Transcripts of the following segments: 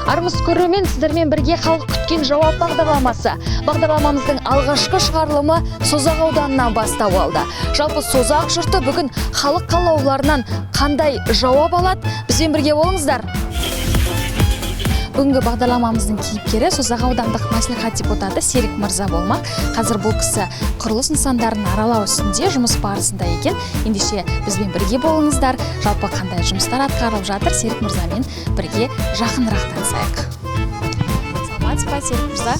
Армысыз көрермен, сіздермен бірге халық күткен жауап бағдарламасы. Бағдарламамыздың алғашқы шығарылымы Созақ ауданынан бастау алды. Жалпы Созақ жұрты бүгін халық қалаулыларынан қандай жауап алады? Бізбен бірге болыңыздар. Бүгінгі бағдарламамыздың кейіпкері Созақ аудандық мәслихат депутаты Серік Мырза болмақ. Қазір бұл кісі құрылыс нысандарын аралау үстінде жұмыс барысында екен. Ендеше бізбен бірге болыңыздар. Жалпы қандай жұмыстар атқарылып жатыр, Серік Мырзамен бірге жақынырақ танысайық. Саламатсыз ба, Серік Мырза?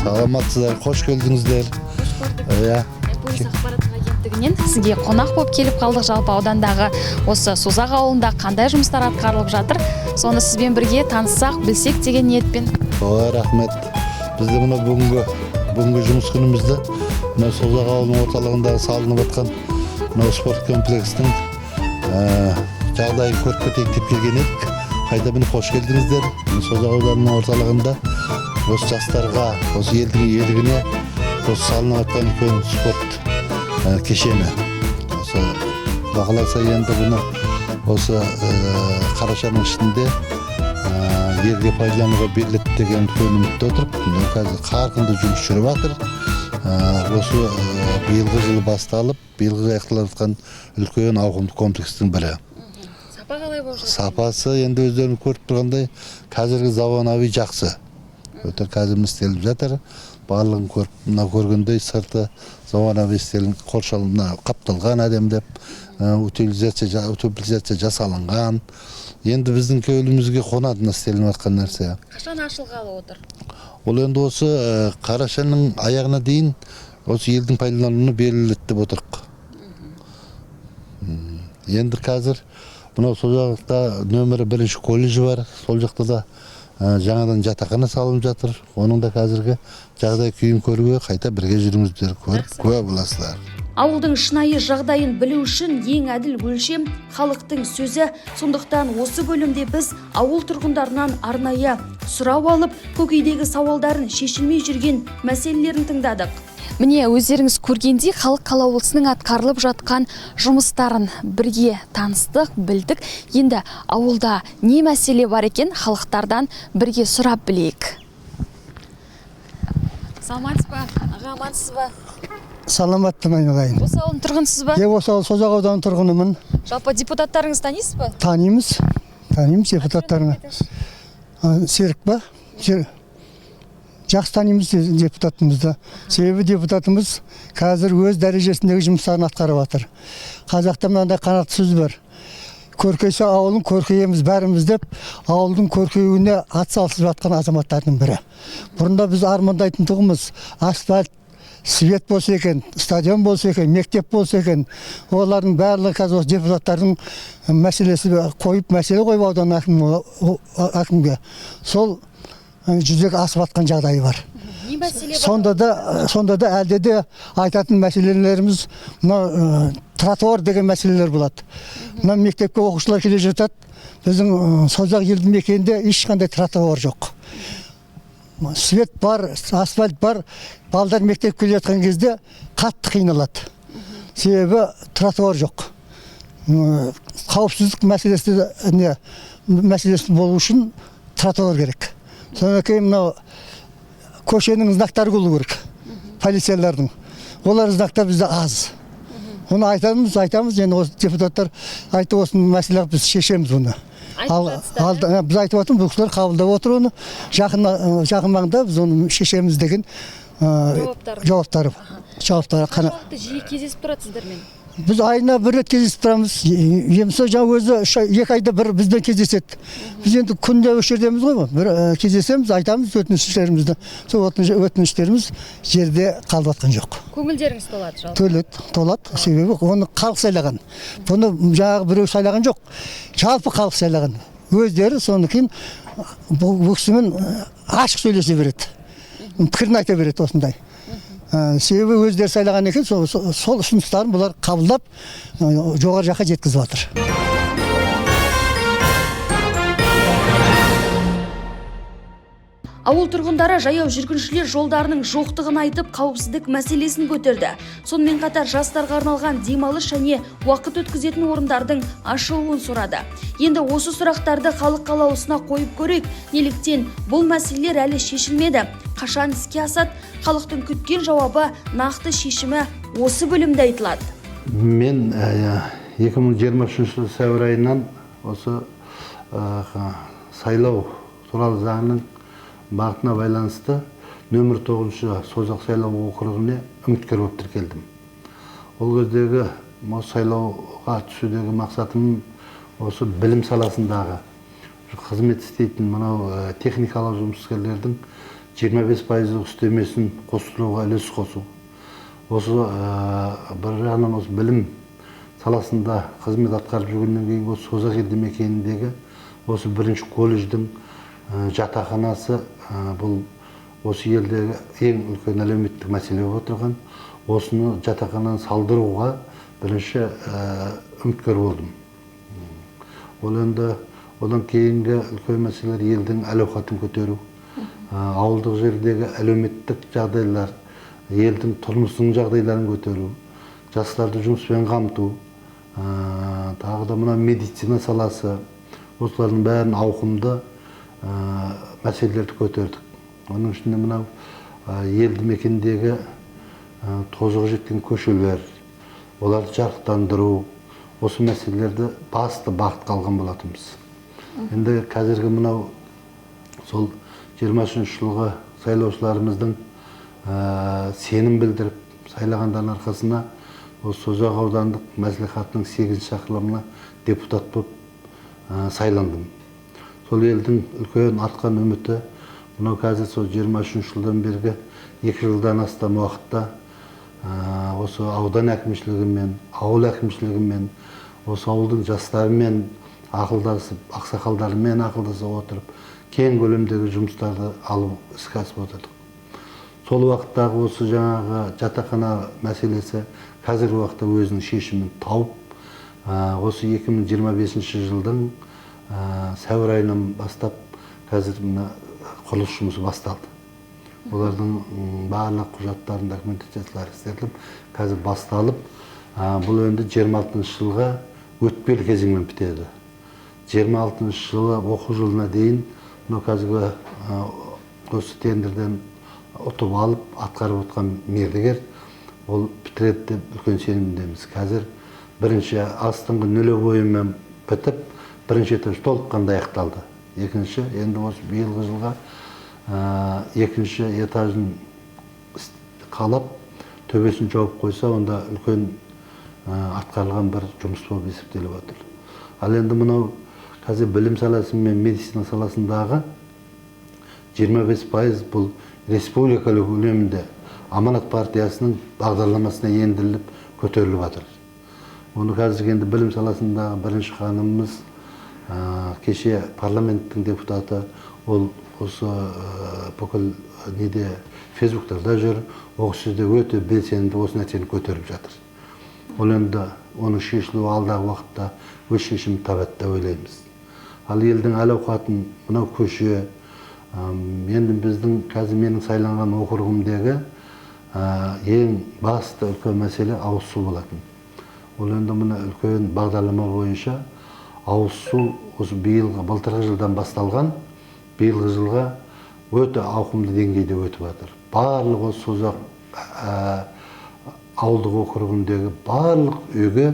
Саламатсыздар, қош келдіңіздер. Полис ақпараттық агенттігінен сізге қонақ болып келіп қалдық. Жалпы аудандағы осы Созақ ауылында қандай жұмыстар атқарылып жатыр, соны сізбен бірге таныссақ, білсек деген ниетпен. Рахмет. Бізде мына бүгінгі жұмыс күнімізді мына Созақ ауылының орталығындағы салынып жатқан мына спорт комплексінің жағдайын көріп кетейік деп келген едік. Қайта қош келдіңіздер. Созақ ауданының орталығында осы жастарға, осы елдің игілігіне осы салынып жатқан үлкен спорт кешені. Осы бағаласа енді бұны осы қарашаның ішінде елге пайдалануға беріледі деген үлкен үмітте отырып, қазір қарқынды жұмыс жүріп жатыр. Осы биылғы жылы басталып, биылғы аяқталып жатқан үлкен ауқымды комплекстің бірі. Сапа қалай болып жатыр? Сапасы енді өздеріңіз көріп тұрғандай, қазіргі заманауи жақсы. Өте қазір істеліп жатыр. Барлығын көргендей сырты заманауи істелініп, қоршалымына қапталған әдемдеп, утилизация жасалынған. Енді біздің көйлімізге қонадына істелініп жатқан нәрсе. Қашан ашылғалы отыр? Ол енді осы қарашаның аяғына дейін осы елдің пайдалануына беріледі деп отырық. Енді қазір мынау сол жақта нөмірі 1-ші колледжі бар. Сол жақта да жаңадан жатақхана салынып жатыр. Оның да қазіргі жағдай күйін көруге қайта бірге жүріңіздер, көріп куә боласыздар. Ауылдың шынайы жағдайын білу үшін ең әділ өлшем халықтың сөзі. Сондықтан осы бөлімде біз ауыл тұрғындарынан арнайы сұрау алып, көкейдегі сауалдарын шешілмей жүрген мәселелерін тыңдадық. Міне өздеріңіз көргендей халық қалаулысының атқарылып жатқан жұмыстарын бірге таныстық, білдік. Енді ауылда не мәселе бар екен, халықтардан бірге сұрап білейік. Саламатсыз ба? Аға, амансыз ба? Саламаттым айналайын. Осы ауылдың тұрғынсыз ба? Осы ауыл Созақ ауданының тұрғынымын. Жалпы депутаттарыңыз танисыз ба? Танимыз депутаттарына. Серік ба? Жақсы танимыз депутатымызды. Себебі депутатымыз қазір өз дәрежесіндегі жұмыстарын атқарып жатыр. Қазақта мынандай қанатты сөз бар. Көркейсе ауылын көркейеміз бәріміз деп, ауылдың көркеюіне атсалысып жатқан азаматтардың бірі. Бұрында біз армандайтын тұғымыз асфальт, свет болса екен, стадион болса екен, мектеп болса екен. Олардың барлығы қазір осы депутаттардың мәселесі қойып, мәселе қойып аудан әкімге. Сол жүзеге асып жатқан жағдайы бар. Сонда да әлде де айтатын мәселелеріміз тротуар деген мәселелер болады. Мектепке оқушылар келе жатады. Біздің Созақ елді мекенінде ешқандай тротуар жоқ. Свет бар, асфальт бар. Балдар мектепке келе жатқан кезде қатты қиналады. Себебі тротуар жоқ. Қауіпсіздік мәселесі болу үшін тротуар керек. Содан кейін мынау көшенің знактары болу керек, полициялардың. Олар знактар бізде аз. Оны айтамыз, енді осы депутаттар айтып осының мәселелерді біз шешеміз оны. Біз айтып отырмыз, бұл кісілер қабылдап отыр оны. Жақын маңда біз оны шешеміз деген жауаптары. Қаншалықты жиі кездесіп тұрасыздармен? Біз айына бір рет кездесіп тұрамыз. Емсі жаңа өзі 2 айда бір бізден кездеседі. Біз енді күнде өш жердеміз ғой. Бір кездесеміз, айтамыз өтініштерімізді. Сол өтініштеріміз жерде қалып жатқан жоқ. Көңілдеріңіз толады жалпы? Толады. Себебі оны халық сайлаған. Бұны жаңағы біреу сайлаған жоқ. Жалпы халық сайлаған. Өздері соны кейін бұл кісімен ашық сөйлесе береді. Пікірін айта береді осындай. Себебі өздері сайлаған екен, сол ұсыныстарын бұлар қабылдап жоғары жаққа жеткізіп жатыр. Ауыл тұрғындары жаяу жүргіншілер жолдарының жоқтығын айтып, қауіпсіздік мәселесін көтерді. Сонымен қатар жастарға арналған демалыс және уақыт өткізетін орындардың ашылуын сұрады. Енді осы сұрақтарды халық қалаулысына қойып көрейік. Неліктен бұл мәселелер әлі шешілмеді? Қашан іске асады? Халықтың күткен жауабы, нақты шешімі осы бөлімде айтылады. Мен 2023 жыл сәуір айынан осы сайлау туралы заңның бағытына байланысты нөмір 9 Созақ сайлау округіне үміткер болып тіркелдім. Ол кездегі сайлауға түсудегі мақсатым осы білім саласындағы қызмет істейтін мынау техникалық жұмыскерлердің 25% үстемесін қосылуға үлес қосу. Осы бір жағынан осы білім саласында қызмет атқарып жүргеннен кейін осы Созақ елді мекеніндегі осы бірінші колледждің жатақханасы бұл осы елдегі ең үлкен әлеуметтік мәселе болып отырған. Осыны жатақхананы салдыруға бірінші үміткер болдым. Ол енді одан кейінгі үлкен мәселелер елдің әл-ауқатын көтеру, ауылдық жердегі әлеуметтік жағдайлар, елдің тұрмысының жағдайларын көтеру, жастарды жұмыспен қамту, тағы да мына медицина саласы, осылардың бәрін ауқымды мәселелерді көтердік. Оның ішінде мынау елді мекендегі тозығы жеткен көшелер, оларды жарықтандыру, осы мәселелерді басты бағытқа алған болатынбыз. Енді қазіргі мынау сол 23 жылғы сайлаушыларымыздың сенім білдіріп сайлағандардың арқасына осы Созақ аудандық мәслихатының 8 шақырылымына депутат болып сайландым. Сол елдің үлкен артқан үміті мынау қазір сол 23 жылдан бергі 2 жылдан астам уақытта осы аудан әкімшілігімен, ауыл әкімшілігімен, осы ауылдың жастарымен ақылдасып, ақсақалдарымен ақылдасып отырып, кең көлемдегі жұмыстарды алып іске асып отырдық. Сол уақыттағы осы жаңағы жатақхана мәселесі қазіргі уақытта өзінің шешімін тауып, осы 2025 жылдың сәуір айынан бастап қазір құрылыс жұмысы басталды. Олардың барлық құжаттарын, документациялары істетіліп, қазір басталып, бұл енді 26 жылға өтпелі кезеңмен бітеді. 26 жылы оқу жылына дейін қазіргі осы тендерден ұтып алып, атқарып отқан мердігер ол бітіреді деп үлкен сенімдеміз. Қазір бірінші астыңғы нөлевойымен бітіп, бірінші этаж толыққанды аяқталды. Екінші, енді осы биылғы жылға екінші этажын қалап, төбесін жауып қойса, онда үлкен атқарылған бір жұмыс болып есептеліп отыр. Ал енді мынау қазір білім саласы мен медицина саласындағы 25% бұл республикалық көлемінде Аманат партиясының бағдарламасына ендіріліп көтеріліп жатыр. Оны қазір енді білім саласындағы бірінші ханымыз кеше парламенттің депутаты, ол осы бүкіл фейсбуктарда жүр, осы жерде өте белсенді осы нәрсені көтеріп жатыр. Ол енді оның шешілуі алдағы уақытта өз шешімін табады деп ойлаймыз. Ал елдің әл-ауқатын мынау көше, енді біздің қазір менің сайланған округымдегі ең басты үлкен мәселе ауыз су болатын. Ол енді мына үлкен бағдарлама бойынша ауыз су осы былтырғы жылдан басталған, биылғы жылға өте ауқымды деңгейде өтіп жатыр. Барлық осы Созақ ауылдық округіндегі барлық үйге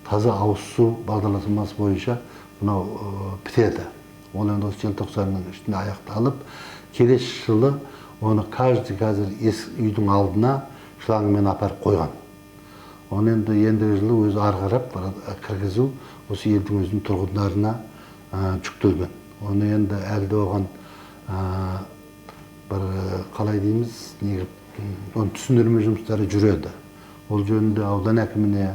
таза ауыз су бағдарламасы бойынша мынау бітеді. Ол енді осы желтоқсанның ішінде аяқталып, келесі жылы оны қазір үйдің алдына шлангымен апарып қойған. Оны ендігі жылы өзі ары қарап кіргізу осы елдің өзінің тұрғындарына жүктелген. Оны енді әлде оған бір қалай дейміз, оны түсіндірме жұмыстары жүреді. Ол жөнінде аудан әкіміне,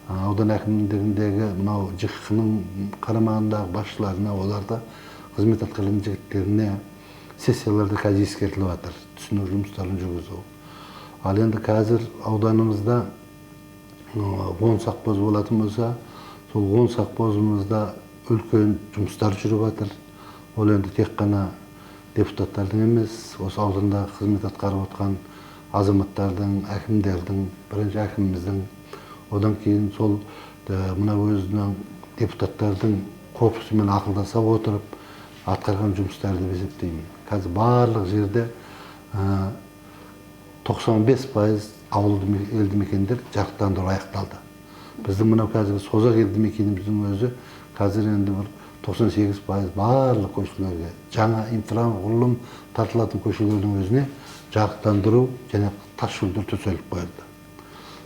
аудан әкімдігіндегі мынау ЖИХ-ның қарамағындағы басшыларына, оларда қызмет атқарған жігіттеріне сессияларда қазір ескертіліп жатыр, түсіндіру жұмыстарын жүргізу. Ал енді қазір ауданымызда 10 сақпоз болатын болса, сол 10 сақпозымызда үлкен жұмыстар жүріп жатыр. Ол енді тек қана депутаттардың емес, осы ауданда қызмет атқарып отқан азаматтардың, әкімдердің, бірінші әкіміміздің, одан кейін сол мына өзінің депутаттардың корпусымен ақылдаса отырып атқарған жұмыстарды деп есептеймін. Қазір барлық жерде 95% ауылды елді мекендер жарықтандыру аяқталды. Біздің мынау қазір Созақ елді мекеніміздің өзі қазір енді бір 98% барлық көшелерге жаңа инфрақұрылым тартылатын көшелердің өзіне жарықтандыру және тас жолдар төселіп қойылды.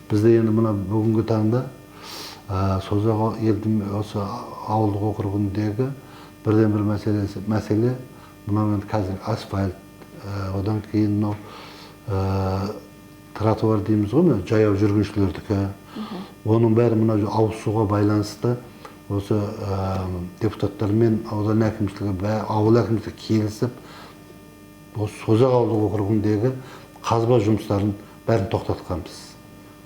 Бізде енді мына бүгінгі таңда Созақ елді осы ауылдық округіндегі бірден бір мәселе мынау енді қазір асфальт, одан кейін мынау тротуар дейміз ғой, жаяу жүргіншілердікі. Оның бәрі мынау ауызсуға байланысты осы депутаттармен аудан әкімшілігі, ауыл әкімшілігі келісіп, осы Созақ ауылдық округіндегі қазба жұмыстарын бәрін тоқтатқанбыз.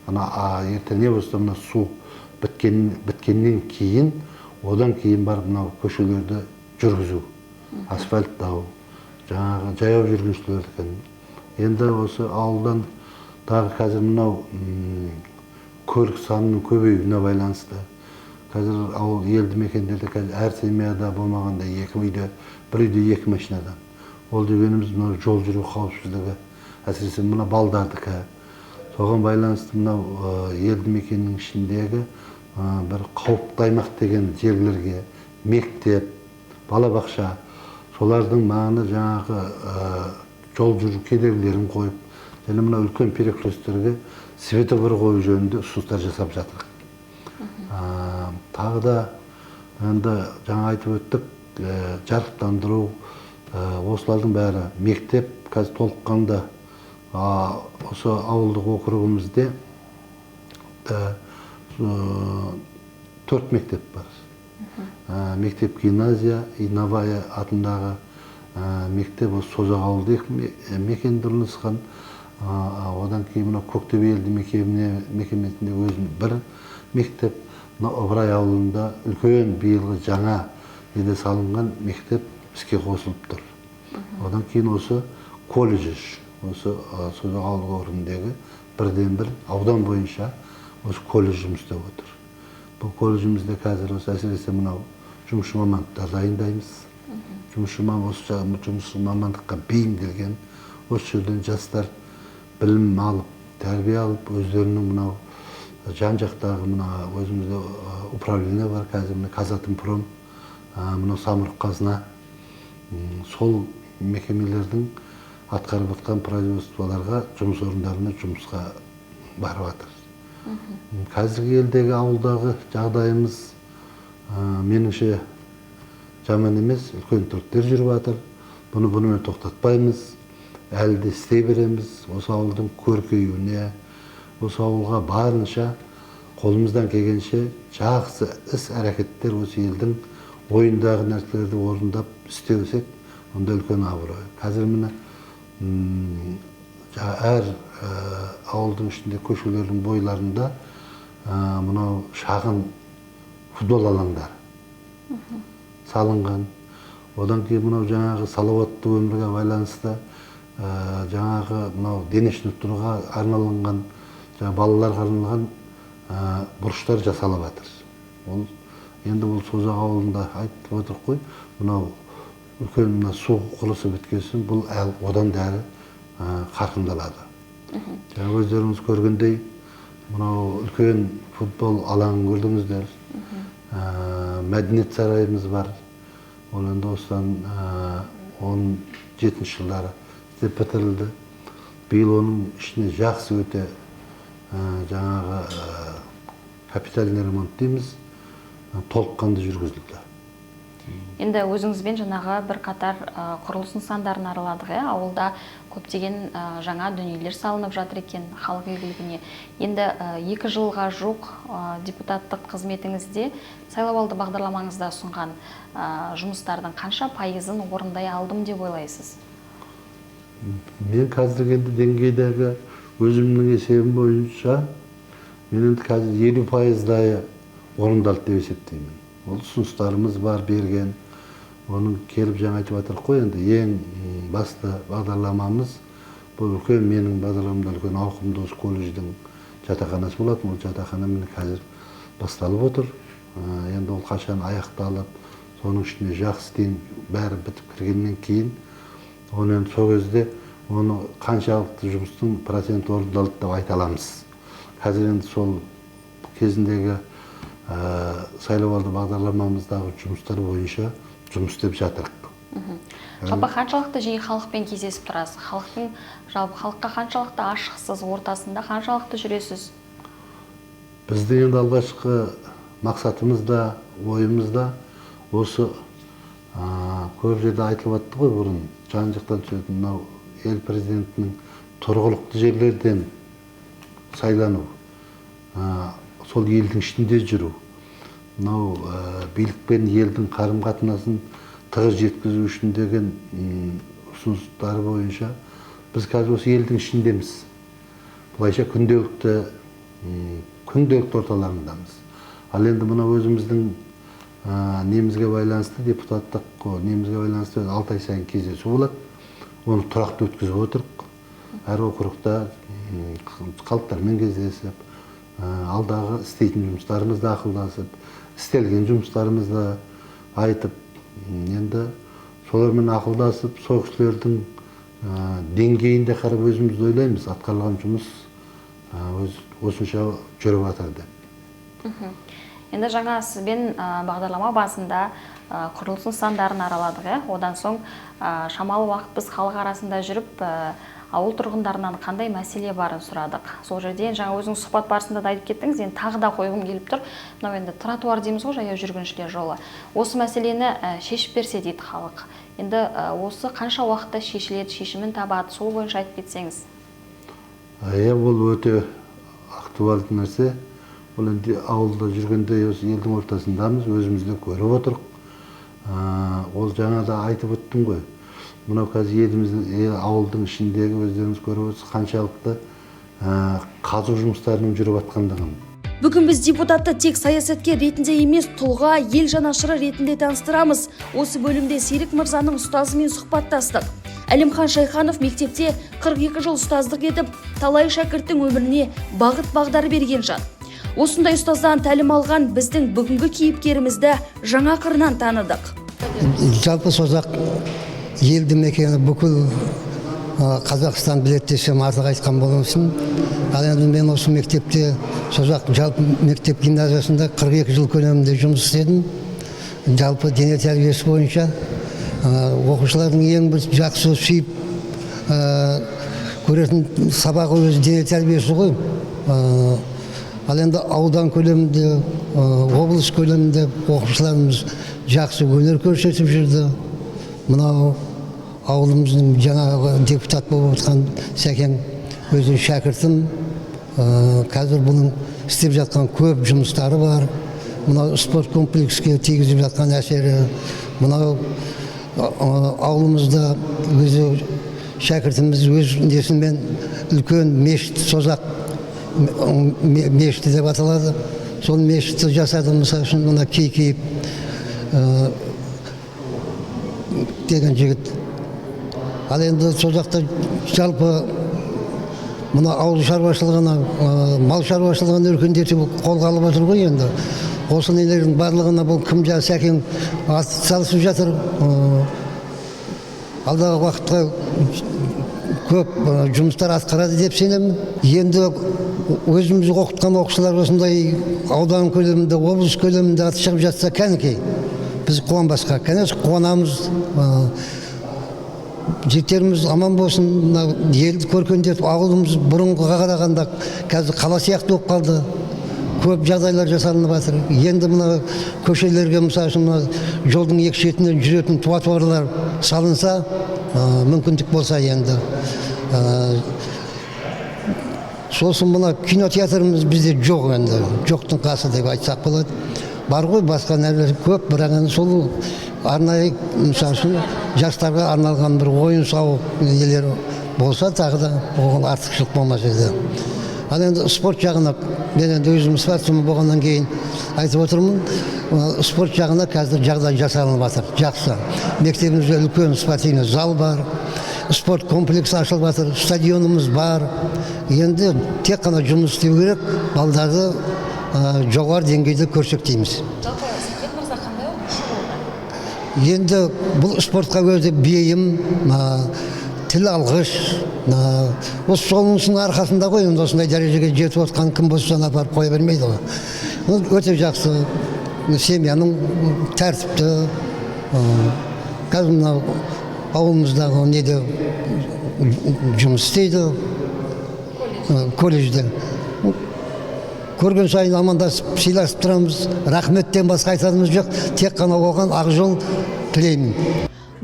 Ертең не болса мына су біткеннен кейін, одан кейін барып мынау көшелерді жүргізу, асфальттау, жаңағы жаяу жүргіншілердікі. Енді осы ауылдан тағы қазір мынау көлік санының көбеюіне байланысты. Қазір ауыл елді мекендерде әр семьяда болмағанда бір үйде 2 машинадан. Ол дегеніміз мынау жол жүру қауіпсіздігі, әсіресе мына балдардікі. Соған байланысты мынау елді мекеннің ішіндегі бір қауіпті аймақ деген жерлерге мектеп, балабақша, солардың маңына жаңағы жол жүру кедергілерін қойып, және мына үлкен перекрестерге светофор қою жөнінде ұсыныстар жасап жатыр. Тағы да енді жаңа айтып өттік, жарықтандыру, осылардың бәрі мектеп қазір толыққанды осы ауылдық округімізде 4 мектеп бар. Мектеп гимназия, Инавая атындағы мектеп осы Созақ ауылдық мекенде орналасқан. Одан кейін мына Көктөбе елді мекемесінде өзінің бір мектеп, Ыбырай ауылында үлкен биылғы жаңа неде салынған мектеп іске қосылып тұр. Одан кейін осы колледж, осы Созақ ауылдық округіндегі бірден бір аудан бойынша осы колледж жұмыс істеп отыр. Бұл колледжімізде қазір осы әсіресе мынау жұмысшы мамандықтар дайындаймыз. Жұмысшы мамандыққа бейімделген, осы жерден жастар білім алып, тәрбие алып, өздерінің мынау жан-жақтағы мына өзімізде управление бар, қазір Казатомпром, мынау Самұрық Қазына, сол мекемелердің атқарып жатқан производстволарға, жұмыс орындарына жұмысқа барып жатыр. Қазіргі елдегі ауылдағы жағдайымыз меніңше жаман емес, үлкен түріктер жүріп жатыр. Бұнымен тоқтатпаймыз, әлі де істей береміз. Осы ауылдың көркеюіне, осы ауылға барынша қолымыздан келгенше жақсы іс-әрекеттер осы елдің ойындағы нәрселерді орындап істеусек, онда үлкен абырой. Қазір міне әр ауылдың ішінде көшелердің бойларында мынау шағын футбол алаңдары салынған. Одан кейін мынау жаңағы салауатты өмірге байланысты жаңағы мынау дене шынықтыруға арналған, балаларға арналған бұрыштар жасалып жатыр. Енді бұл Созақ ауылында айтып отырық қой, мынау үлкен су құрылысы біткесін, бұл одан дәрі қарқындалады. Жаңа өздеріңіз көргендей, мынау үлкен футбол алаңын көрдіңіздер. Мәдениет сарайымыз бар. Ол енді осыдан 17 жылдары істеп бітірілді. Биыл оның ішіне жақсы өте жаңағы капитальный ремонт дейміз, толыққанды жүргізілді. Енді өзіңізбен жаңағы бір қатар құрылыс нысандарын араладық, ауылда көптеген жаңа дүниелер салынып жатыр екен халық игілігіне. Енді 2 жылға жоқ депутаттық қызметіңізде сайлауалды бағдарламаңызда ұсынған жұмыстардың қанша пайызын орындай алдым деп ойлайсыз? Мен қазіргі деңгейдегі өзімнің есебім бойынша мен қазір 50%-дайы орындалды деп есептеймін. Ол ұсыныстарымыз бар берген. Оның келіп жаңа айтып жатырық қой, енді ең басты бағдарламамыз бұл үлкен, менің бағдарламамда үлкен ауқымды осы колледждің жатақханасы болатын. Ол жатақхана міне қазір басталып отыр. Енді ол қашан аяқталып, соның ішінде жақсы дейін бәрі бітіп кіргеннен кейін, оны енді сол кезде оны қаншалықты жұмыстың процент орындалды деп айта аламыз. Қазір енді сол кезіндегі сайлауалды бағдарламамыздағы жұмыстар бойынша жұмыс істеп жатырық. Жалпы қаншалықты жиі халықпен кездесіп тұрасыз? Халыққа қаншалықты ашықсыз, ортасында қаншалықты жүресіз? Біздің енді алғашқы мақсатымыз да, ойымыз да осы көп жерде айтылып жатты ғой бұрын, жан-жақтан түсетін мынау ел президентінің тұрғылықты жерлерден сайлану, сол елдің ішінде жүру, мынау билік пен елдің қарым-қатынасын тығыз жеткізу үшін деген ұсыныстары бойынша біз қазір осы елдің ішіндеміз. Бұлайша күнделікті орталарындамыз. Ал енді мына өзіміздің немізге байланысты депутаттық немізге байланысты 6 ай сайын кездесу болады. Оны тұрақты өткізіп отырық. Әр округта халықтармен кездесіп, алдағы істейтін жұмыстарымызды ақылдасып, істелген жұмыстарымызды айтып, енді солармен ақылдасып, сол кісілердің деңгейінде қарап өзімізді ойлаймыз, атқарылған жұмыс осынша жүріп жатыр деп. Енді жаңа сізбен бағдарлама басында құрылыс нысандарын араладық, одан соң шамалы уақыт біз халық арасында жүріп, ауыл тұрғындарынан қандай мәселе барын сұрадық. Сол жерде жаңа өзіңіз сұхбат барысында да айтып кеттіңіз, енді тағы да қойғым келіп тұр. Мынау енді тротуар дейміз ғой, жаяу жүргіншілер жолы. Осы мәселені шешіп берсе дейді халық. Енді осы қанша уақытта шешіледі, шешімін табады, сол бойынша айтып кетсеңіз. Ол өте актуалды нәрсе. Ол енді ауылда жүргенде осы елдің ортасындамыз, өзімізді көріп отырық. Ол жаңа да айтып өттім ғой. Мынау қазір еліміздің ауылдың ішіндегі өздеріңіз көріп отырсыз, қаншалықты қазу жұмыстарының жүріп жатқандығын. Бүгін біз депутатты тек саясаткер ретінде емес, тұлға, ел жанашыры ретінде таныстырамыз. Осы бөлімде Серік мырзаның ұстазымен сұхбаттастық. Әлімхан Шайханов мектепте 42 жыл ұстаздық етіп, талай шәкірттің өміріне бағыт-бағдар берген жан. Осындай ұстаздан тәлім алған біздің бүгінгі кейіпкерімізді жаңа қырынан таныдық. Жалпы Созақ елді мекені бүкіл Қазақстан біледі десем артық айтқан болмасын. Ал енді мен осы мектепте, Созақ жалпы мектеп гимназиясында 42 жыл көлемінде жұмыс істедім. Жалпы дене тәрбиесі бойынша оқушылардың ең бір жақсы сүйіп көретін сабағы өзі дене тәрбиесі ғой. Ал енді аудан көлемінде, облыс көлемінде оқушыларымыз жақсы өнер көрсетіп жүрді. Мынау ауылымыздың жаңағы депутат болып отқан Сәкен өзінің шәкіртім. Қазір бұның істеп жатқан көп жұмыстары бар. Мынау спорт комплекске тигізіп жатқан әсері. Мынау ауылымызда өзі шәкіртіміз өз несімен үлкен мешіт, Созақ мешіті деп аталады. Сол мешітті жасады, мысалы үшін мына Кейкиев деген жігіт. Ал енді Созақта жалпы мына ауыл шаруашылығына, мал шаруашылығын өркендетіп қолға алып отыр ғой енді. Осы нелердің барлығына бұл кім Сәкен атсалысып жатыр. Алдағы уақытқа көп жұмыстар атқарады деп сенемін. Енді өзіміз оқытқан оқушылар осындай аудан көлемінде, облыс көлемінде аты шығып жатса, кәнекей біз қуанбасқа, конечно қуанамыз. Жігіттеріміз аман болсын, елді көркендетіп, ауылымыз бұрынғыға қарағанда қазір қала сияқты болып қалды. Көп жағдайлар жасалынып жатыр. Енді мына көшелерге, мысалы үшін жолдың екі шетінен жүретін тротуарлар салынса, мүмкіндік болса енді. Сосын мына кинотеатрымыз бізде жоқ енді, жоқтың қасы деп айтсақ болады. Бар ғой басқа нәрселер көп, бірақ сол арнайы, мысалы үшін жастарға арналған бір ойын сауық нелер болса, тағы да оған артықшылық болмас еді. Ал енді спорт жағына мен енді өзім спортсмен болғаннан кейін айтып отырмын, спорт жағына қазір жағдай жасалынып жатыр. Жақсы. Мектебімізде үлкен спортивный зал бар, спорт комплекс ашылып жатыр, стадионымыз бар. Енді тек қана жұмыс істеу керек, балдарды жоғары деңгейде көрсетеміз. Енді бұл спортқа өзі бейім, тіл алғыш, осы солының арқасында ғой, енді осындай дәрежеге жетіп отқан кім болса апарып қоя бермейді ғой. Өте жақсы, семьяның тәртіпті, қазір мынау ауылымыздағы неде жұмыс істейді, колледжде. Көрген сайын амандасып, сыйласып тұрамыз. Рахметтен басқа айтарымыз жоқ, тек қана оған ақ жол тілеймін.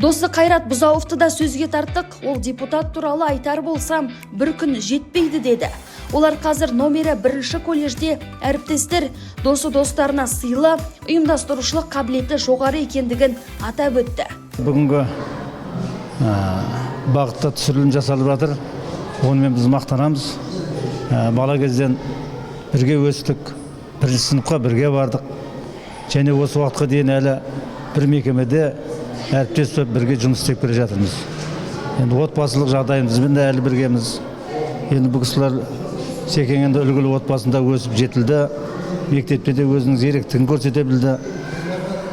Досы Қайрат Бұзауовты да сөзге тарттық. Ол депутат туралы айтар болсам, бір күн жетпейді деді. Олар қазір номері 1-ші колледжде әріптестер, досы достарына сыйлы, ұйымдастырушылық қабілеті жоғары екендігін атап өтті. Бүгінгі бағытта түсірілім жасалып жатыр. Онымен біз мақтанамыз. Бала кезден бірге өстік, бірінші сыныпқа бірге бардық. Және осы уақытқа дейін әлі бір мекемеде әріптес бірге жұмыс істеп келе жатырмыз. Енді отбасылық жағдайымызбен де әлі біргеміз. Енді бұл кісілер Секең енді үлгілі отбасында өсіп жетілді, мектепте де өзінің зеректігін көрсете білді.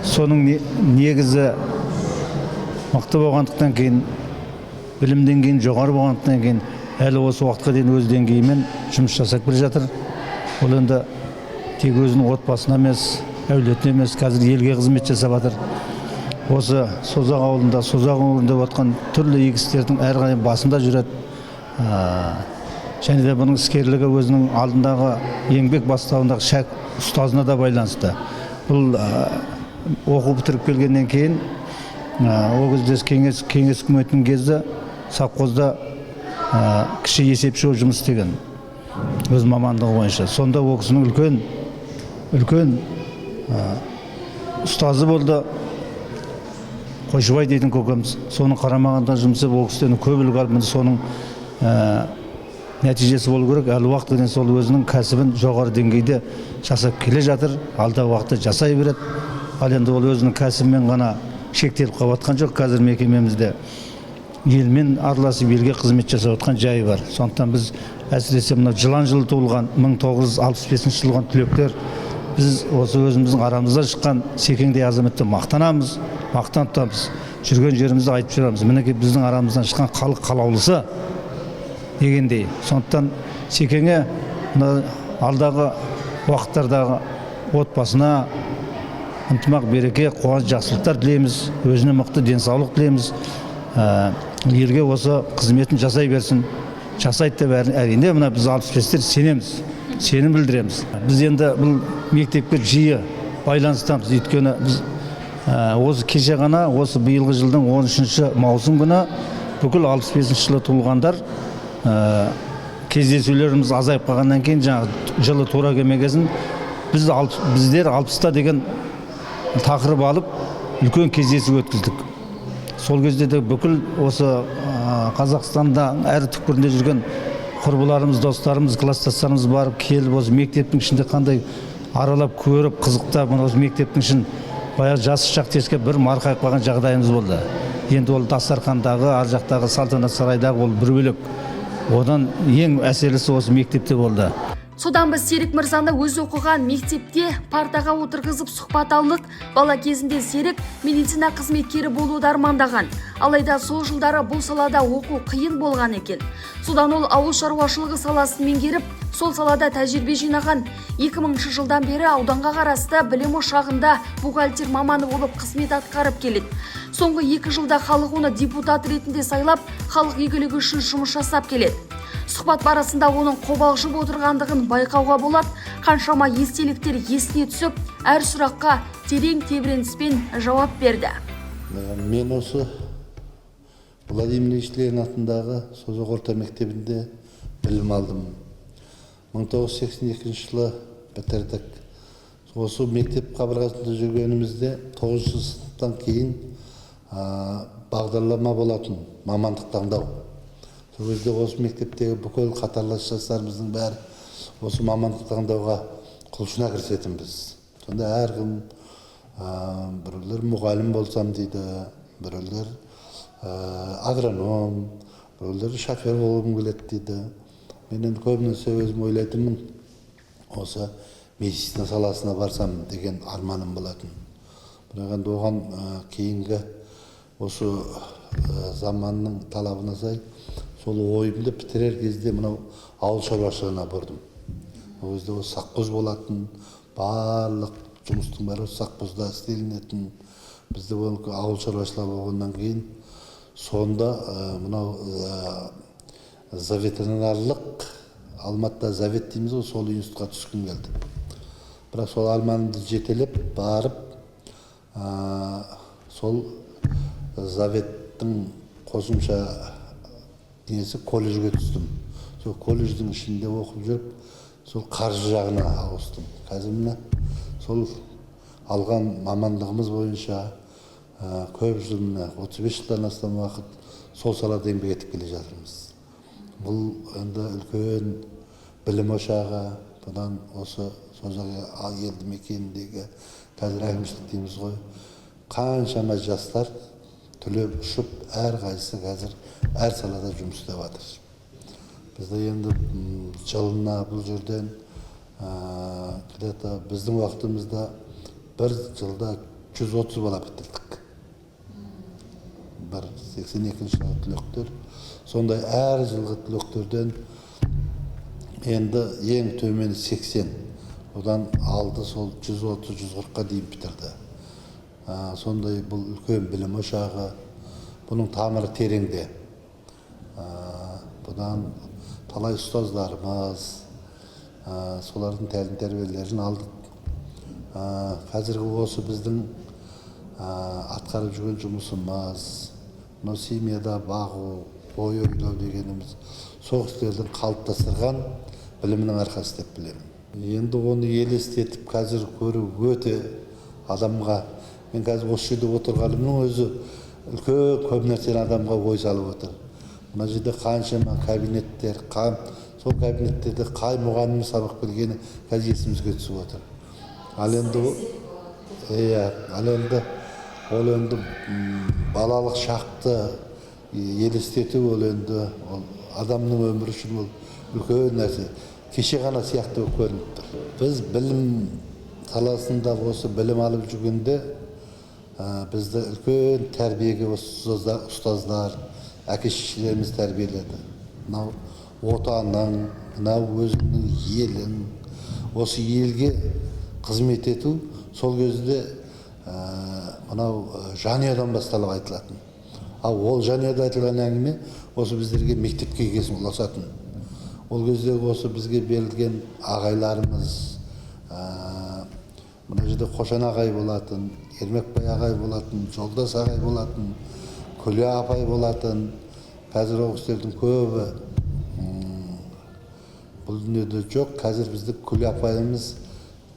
Соның негізі мықты болғандықтан кейін, білімден кейін, жоғары болғандықтан кейін әлі осы уақытқа дейін өз деңгейімен жұмыс жасап келе жатыр. Ол енді тек өзінің отбасына емес, әулетіне емес, қазір елге қызмет жасап жатыр. Осы Созақ ауылында, Созақ өңірінде отқан түрлі игі істердің әрқайсысы басында жүреді. Және де бұның іскерлігі өзінің алдындағы еңбек бастауындағы ұстазына да байланысты. Бұл оқу бітіріп келгеннен кейін, ол кезде кеңес үкіметінің кезі совхозда кіші есепші жұмыс істеген өз мамандығы бойынша. Сонда ол кісінің үлкен ұстазы болды. Қойшыбай дейтін көкеміз. Соның қарамағында жұмысы ол кісінің көп үлгі алып, соның нәтижесі болу керек. Әлі уақытқа дейін сол өзінің кәсібін жоғары деңгейде жасап келе жатыр. Алдағы уақытта жасай береді. Ал енді ол өзінің кәсібімен ғана шектеліп қалып жатқан жоқ. Қазір мекемемізде елмен араласып, елге қызмет жасап жатқан жайы бар. Сондықтан біз әсіресе мына жылан жылы туылған 1965 жылған түлектер, біз осы өзіміздің арамызда шыққан Секеңдей азаматты мақтанамыз, мақтан тұтамыз. Жүрген жерімізді айтып жүреміз. Мінекей біздің арамыздан шыққан халық қалаулысы дегендей. Сондықтан Секеңе алдағы уақыттардағы отбасына ынтымақ, береке, қуаныш, жақсылықтар тілейміз. Өзіне мықты денсаулық тілейміз. Елге осы қызметін жасай берсін. Жасайды деп әрине мына біз 65-тер сенеміз, сенім білдіреміз. Біз енді бұл мектепке жиі байланыстамыз. Өйткені біз осы кеше ғана, осы биылғы жылдың 13-ші маусым күні бүкіл 65-ші жылы туылғандар кездесулеріміз азайып қалғаннан кейін, жаңағы жылы тура келмегесін біздер 60-та деген тақырып алып үлкен кездесу өткіздік. Сол кезде де бүкіл осы Қазақстанда әр түкпірінде жүрген құрбыларымыз, достарымыз, класстастарымыз барып келіп, осы мектептің ішінде қандай аралап көріп, қызықтап, осы мектептің ішін баяғы жас шақ теске бір марқайып қалған жағдайымыз болды. Енді ол дастархандағы, ар жақтағы салтанат сарайдағы ол бір бөлек. Одан ең әсерлісі осы мектепте болды. Содан біз Серік мырзаны өз оқыған мектепте партаға отырғызып сұхбат алдық. Бала кезінде Серік медицина қызметкері болуды армандаған. Алайда сол жылдары бұл салада оқу қиын болған екен. Содан ол ауыл шаруашылығы саласын меңгеріп, сол салада тәжірибе жинаған. 2000 жылдан бері ауданға қарасты білім ошағында бухгалтер маманы болып қызмет атқарып келеді. Соңғы 2 жылда халық оны депутат ретінде сайлап, халық игілігі үшін жұмыс жасап келеді. Сұхбат барысында оның қобалжып отырғандығын байқауға болады. Қаншама естеліктер есіне түсіп, әр сұраққа терең тебіреніспен жауап берді. Мен осы Владимир Ильич Ленин атындағы Созақ орта мектебінде білім алдым. 1982 жылы бітірдік. Осы мектеп қабырғасында жүргенімізде 9 сыныптан кейін бағдарлама болатын, мамандық таңдау. Сол кезде осы мектептегі бүкіл қатарлас жастарымыздың бәрі осы мамандық таңдауға құлшына кірісетінбіз. Сонда әркім біреулер мұғалім болсам дейді, біреулер агроном, біреулер шофер болғым келеді дейді. Мен енді көбінесе өзім ойлайтынмын, осы медицина саласына барсам деген арманым болатын. Бірақ енді оған кейінгі осы заманның талабына сай сол ойымды бітірер кезде мынау ауыл шаруашылығына бұрдым. Ол кезде осы саққоз болатын, барлық жұмыстың бәрі саққозда істелінетін. Бізде ауыл шаруашылығы болғаннан кейін сонда мынау ветеринарлық Алматыда завет дейміз ғой, сол институтқа түскім келді. Бірақ сол арманымды жетелеп барып, сол заветтің қосымша несі колледжге түстім. Сол колледждің ішінде оқып жүріп, сол қаржы жағына ауыстым. Қазір міне сол алған мамандығымыз бойынша көп жыл, 35 жылдан астам уақыт сол салада еңбек етіп келе жатырмыз. Бұл енді үлкен білім ошағы, бұдан осы Созақ елді мекеніндегі қазір әкімшілік дейміз ғой, қаншама жастар түлеп ұшып, әрқайсысы қазір әр салада жұмыс істеп жатыр. Бізде енді жылына бұл жерден где-то біздің уақытымызда бір жылда 130 бала бітірдік. Бір 82 жылғы түлектер. Сондай әр жылғы түлектерден енді ең төмені 80. Одан алды сол 130-140-қа дейін бітірді. Сондай бұл үлкен білім ошағы, бұның тамыры тереңде. Бұдан талай ұстаздарымыз, солардың тәлім тәрбиелерін алдық. Қазіргі осы біздің атқарып жүрген жұмысымыз, мынау семьяда бағу, ой ойлау дегеніміз, сол кісілердің қалыптастырған білімінің арқасы деп білемін. Енді оны елестетіп қазір көру өте адамға, мен қазір осы жерде отырғанымның өзі үлкен көп нәрсені адамға ой салып отыр. Мына жерде қаншама кабинеттер, сол кабинеттерде қай мұғалім сабақ бергені қазір есімізге түсіп отыр. Ал енді балалық шақты елестету ол енді адамның өмірі үшін ол үлкен нәрсе. Кеше ғана сияқты көрініп тұр. Біз білім саласында осы білім алып жүргенде бізді үлкен тәрбиеге осы ұстаздар, әке-шешелеріміз тәрбиеледі. Мынау отанның, мынау өзінің елін, осы елге қызмет ету сол кезде мынау жанұядан басталып айтылатын. Ал ол жанұяда айтылған әңгіме осы біздерге мектепке келген ұласатын. Ол кезде осы бізге берілген ағайларымыз, мына жерде Қошан ағай болатын, Ермекбай ағай болатын, Жолдас ағай болатын, Күле апай болатын. Қазір ол кісілердің көбі бұл дүниеде жоқ. Қазір бізді Күле апайымыз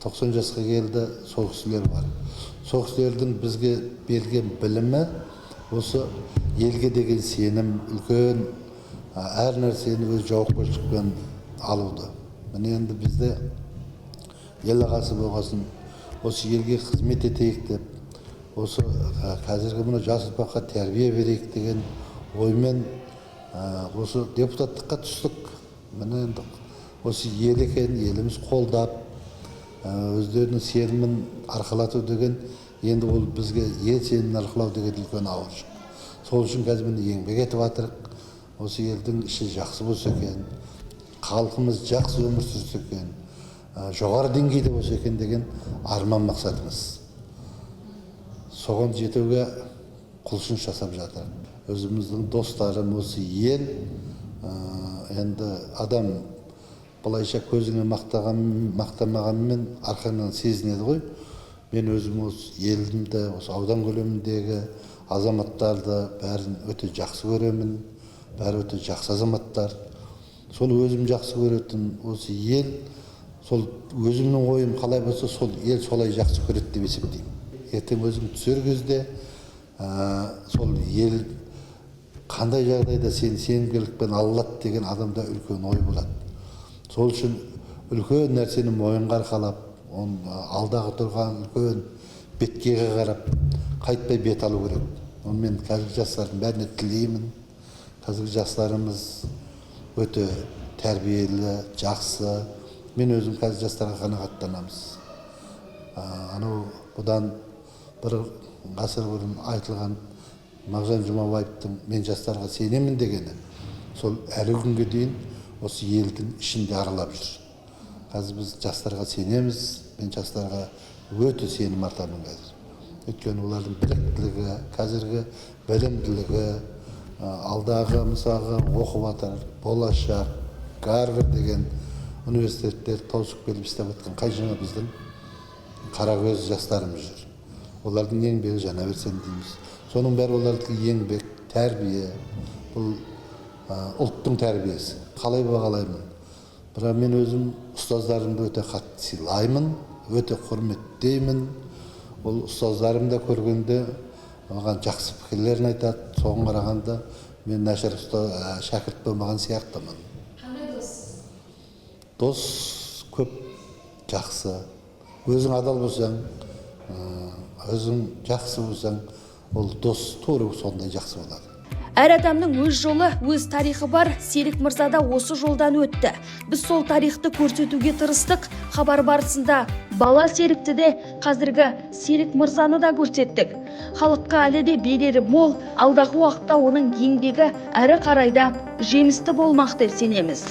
90 жасқа келді, сол кісілер бар. Сол кісілердің бізге берген білімі осы елге деген сенім, үлкен әр нәрсені өз жауапкершілікпен алуды. Міне енді бізде ел ағасы болғасын, осы елге қызмет етейік деп, осы қазіргі мына жас ұрпаққа тәрбие берейік деген оймен осы депутаттыққа түстік. Міне енді осы ел екен, еліміз қолдап, өздерінің сенімін арқалату деген, енді ол бізге ел сенімін арқалау деген үлкен ауыр жүк. Сол үшін қазір міне еңбек етіп жатырық. Осы елдің іші жақсы болса екен, халқымыз жақсы өмір сүрсе екен, жоғары деңгейде болса екен деген арман мақсатымыз. Соған жетуге құлшыныс жасап жатыр. Өзіміздің достарым осы ел, енді адам былайша көзіңе мақтамағанмен арқаңнан сезінеді ғой. Мен өзім осы елімді, осы аудан көлеміндегі азаматтарды бәрін өте жақсы көремін. Бәрі өте жақсы азаматтар. Сол өзім жақсы көретін осы ел, сол өзімнің ойым қалай болса, сол ел солай жақсы көреді деп есептеймін. Ертең өзім түсер кезде сол ел қандай жағдайда сені сенімгерлікпен алады деген адамда үлкен ой болады. Сол үшін үлкен нәрсені мойынға арқалап, алдағы тұрған үлкен беткеге қарап, қайтпай бет алу керек. Оны мен қазіргі жастардың бәріне тілеймін. Қазіргі жастарымыз өте тәрбиелі, жақсы. Мен өзім қазір жастарға қанағаттанамыз. Анау бұдан бір ғасыр бұрын айтылған Мағжан Жұмабаевтың мен жастарға сенемін дегені, сол әлі күнге дейін осы елдің ішінде аралап жүр. Қазір біз жастарға сенеміз, мен жастарға өте сенім артамын қазір. Өйткені олардың біліктілігі, қазіргі білімділігі, алдағы мысалға оқып жатыр, болашақ, Гарвард деген университеттер тауысып келіп істеп жатқан қай жаңа біздің қарагөз жастарымыз жүр. Олардың еңбегі жана берсін дейміз. Соның бәрі олардың еңбек, тәрбие, бұл ұлттың тәрбиесі. Қалай бағалаймын? Бірақ мен өзім ұстаздарымды өте қатты сыйлаймын, өте құрметтеймін. Ол ұстаздарым да көргенде маған жақсы пікірлерін айтады. Соған қарағанда мен нашар шәкірт болмаған сияқтымын. Қандай дос? Дос көп, жақсы. Өзің адал болсаң, өзің жақсы болсаң, ол дос тура сондай жақсы болады. Әр адамның өз жолы, өз тарихы бар. Серік мырза да осы жолдан өтті. Біз сол тарихты көрсетуге тырыстық. Хабар барысында бала Серікті де, қазіргі Серік мырзаны да көрсеттік. Халыққа әлі де берері мол, алдағы уақытта оның еңбегі әрі қарайда жемісті болмақ деп сенеміз.